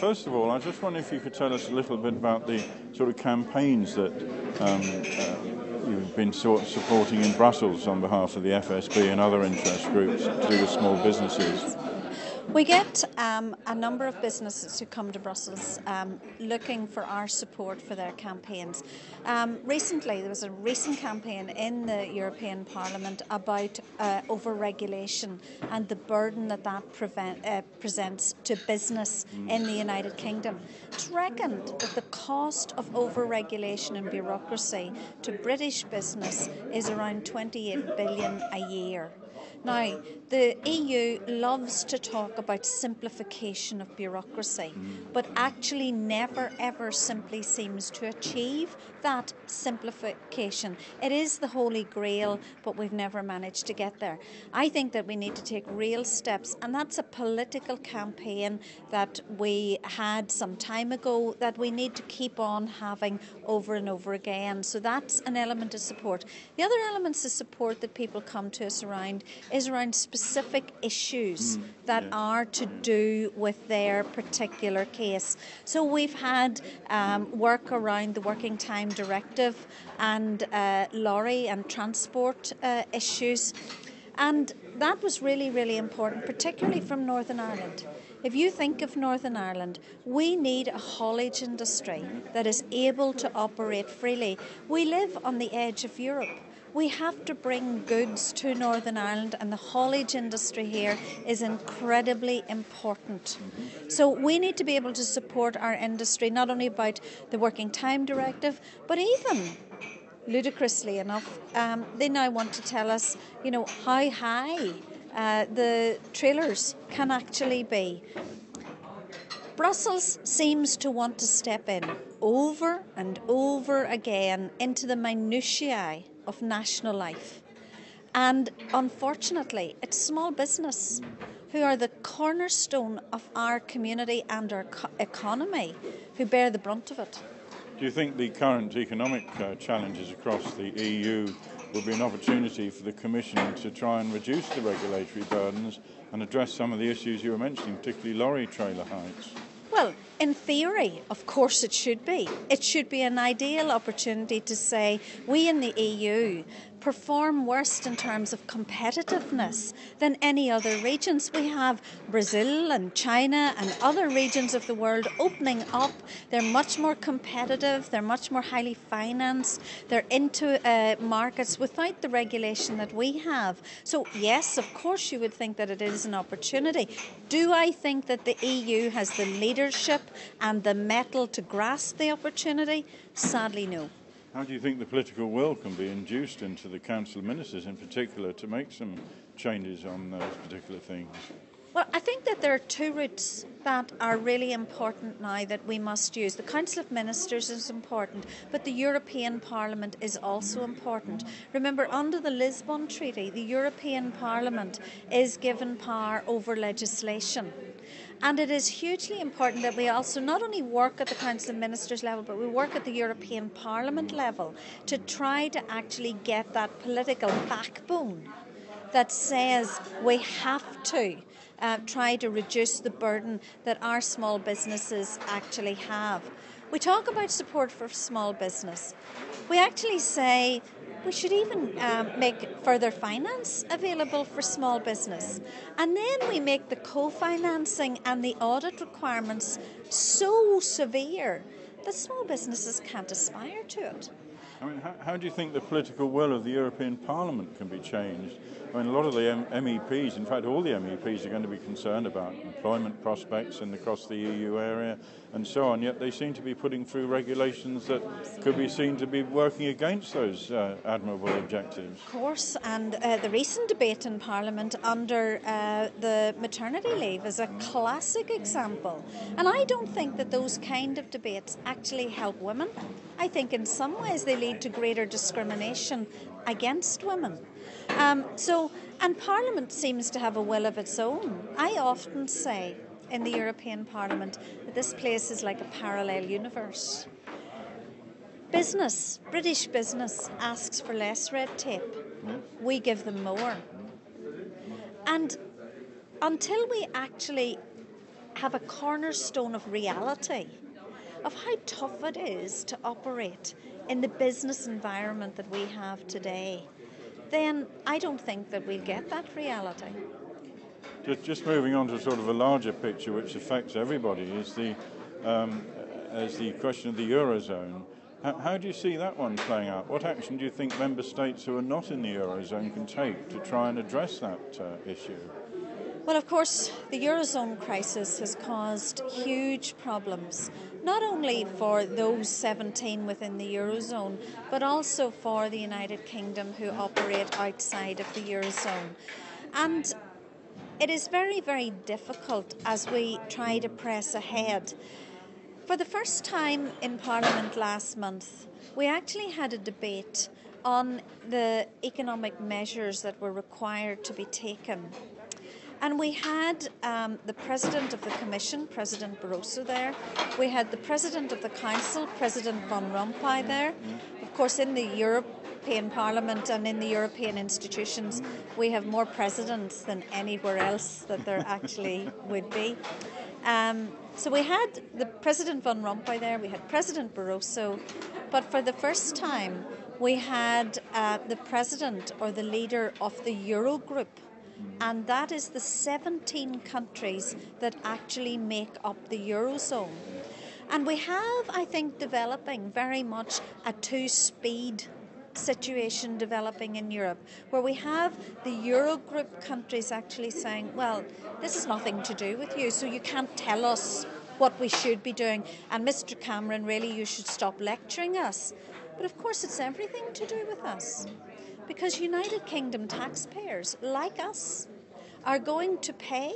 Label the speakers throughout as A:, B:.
A: First of all, I just wonder if you could tell us a little bit about the sort of campaigns that you've been supporting in Brussels on behalf of the FSB and other interest groups to do with small businesses.
B: We get a number of businesses who come to Brussels looking for our support for their campaigns. Recently, there was a recent campaign in the European Parliament about over-regulation and the burden that presents to business in the United Kingdom. It's reckoned that the cost of over-regulation and bureaucracy to British business is around 28 billion a year. Now, the EU loves to talk about simplification of bureaucracy, but actually never ever simply seems to achieve that simplification. It is the holy grail, but we've never managed to get there. I think that we need to take real steps, and that's a political campaign that we had some time ago that we need to keep on having over and over again. So that's an element of support. The other elements of support that people come to us around is around specific issues that are to do with their particular case. So we've had work around the Working Time Directive and lorry and transport issues, and that was really, really important, particularly from Northern Ireland. If you think of Northern Ireland, we need a haulage industry that is able to operate freely. We live on the edge of Europe. We have to bring goods to Northern Ireland, and the haulage industry here is incredibly important. So we need to be able to support our industry, not only about the Working Time Directive, but even, ludicrously enough, they now want to tell us, how high the trailers can actually be. Brussels seems to want to step in over and over again into the minutiae of national life. And unfortunately, it's small business who are the cornerstone of our community and our economy who bear the brunt of it.
A: Do you think the current economic challenges across the EU will be an opportunity for the Commission to try and reduce the regulatory burdens and address some of the issues you were mentioning, particularly lorry trailer heights?
B: Well, in theory, of course it should be. It should be an ideal opportunity to say we in the EU perform worse in terms of competitiveness than any other regions. We have Brazil and China and other regions of the world opening up. They're much more competitive. They're much more highly financed. They're into markets without the regulation that we have. So yes, of course you would think that it is an opportunity. Do I think that the EU has the leadership and the mettle to grasp the opportunity? Sadly, no.
A: How do you think the political will can be induced into the Council of Ministers in particular to make some changes on those particular things?
B: Well, I think that there are two routes that are really important now that we must use. The Council of Ministers is important, but the European Parliament is also important. Remember, under the Lisbon Treaty, the European Parliament is given power over legislation. And it is hugely important that we also not only work at the Council of Ministers level, but we work at the European Parliament level to try to actually get that political backbone that says we have to try to reduce the burden that our small businesses actually have. We talk about support for small business. We actually say we should even make further finance available for small business. And then we make the co-financing and the audit requirements so severe that small businesses can't aspire to it.
A: I mean, how do you think the political will of the European Parliament can be changed? I mean, a lot of the MEPs, in fact all the MEPs, are going to be concerned about employment prospects across the EU area and so on, yet they seem to be putting through regulations that could be seen to be working against those admirable objectives.
B: Of course, and the recent debate in Parliament under the maternity leave is a classic example. And I don't think that those kind of debates actually help women. I think in some ways they lead to greater discrimination against women. And Parliament seems to have a will of its own. I often say in the European Parliament that this place is like a parallel universe. British business asks for less red tape. We give them more. And until we actually have a cornerstone of reality of how tough it is to operate in the business environment that we have today, then I don't think that we'll get that reality.
A: Just moving on to sort of a larger picture which affects everybody is the question of the eurozone. How do you see that one playing out? What action do you think member states who are not in the eurozone can take to try and address that issue?
B: Well, of course, the eurozone crisis has caused huge problems, not only for those 17 within the eurozone, but also for the United Kingdom who operate outside of the eurozone. And it is very, very difficult as we try to press ahead. For the first time in Parliament last month, we actually had a debate on the economic measures that were required to be taken. And we had the President of the Commission, President Barroso, there. We had the President of the Council, President Van Rompuy, there. Of course, in the European Parliament and in the European institutions, we have more presidents than anywhere else that there actually would be. So we had the President Van Rompuy there, we had President Barroso, but for the first time we had the President or the leader of the Eurogroup, and that is the 17 countries that actually make up the eurozone. And we have, I think, developing very much a two-speed situation developing in Europe, where we have the Eurogroup countries actually saying, well, this has nothing to do with you, so you can't tell us what we should be doing. And Mr. Cameron, really, you should stop lecturing us. But of course, it's everything to do with us, because United Kingdom taxpayers, like us, are going to pay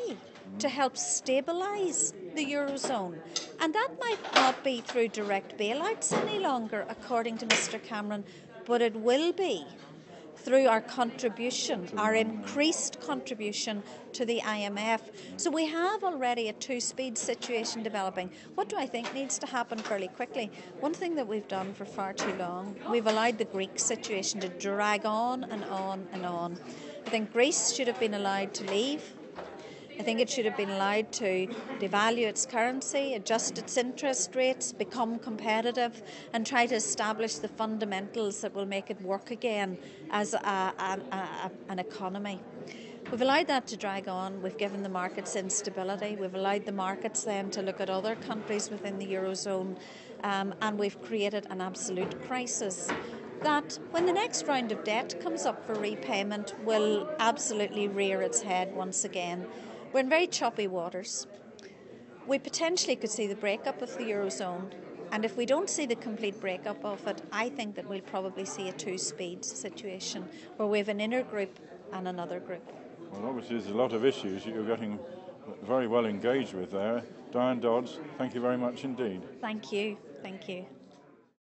B: to help stabilise the eurozone. And that might not be through direct bailouts any longer, according to Mr. Cameron, but it will be through our contribution, our increased contribution to the IMF. So we have already a two-speed situation developing. What do I think needs to happen fairly quickly? One thing that we've done for far too long, we've allowed the Greek situation to drag on and on and on. I think Greece should have been allowed to leave. I think it should have been allowed to devalue its currency, adjust its interest rates, become competitive, and try to establish the fundamentals that will make it work again as an economy. We've allowed that to drag on. We've given the markets instability. We've allowed the markets then to look at other countries within the eurozone, and we've created an absolute crisis that, when the next round of debt comes up for repayment, will absolutely rear its head once again. We're in very choppy waters. We potentially could see the breakup of the eurozone, and if we don't see the complete breakup of it, I think that we'll probably see a two-speed situation where we have an inner group and another group.
A: Well, obviously there's a lot of issues that you're getting very well engaged with there. Diane Dodds, thank you very much indeed.
B: Thank you. Thank you.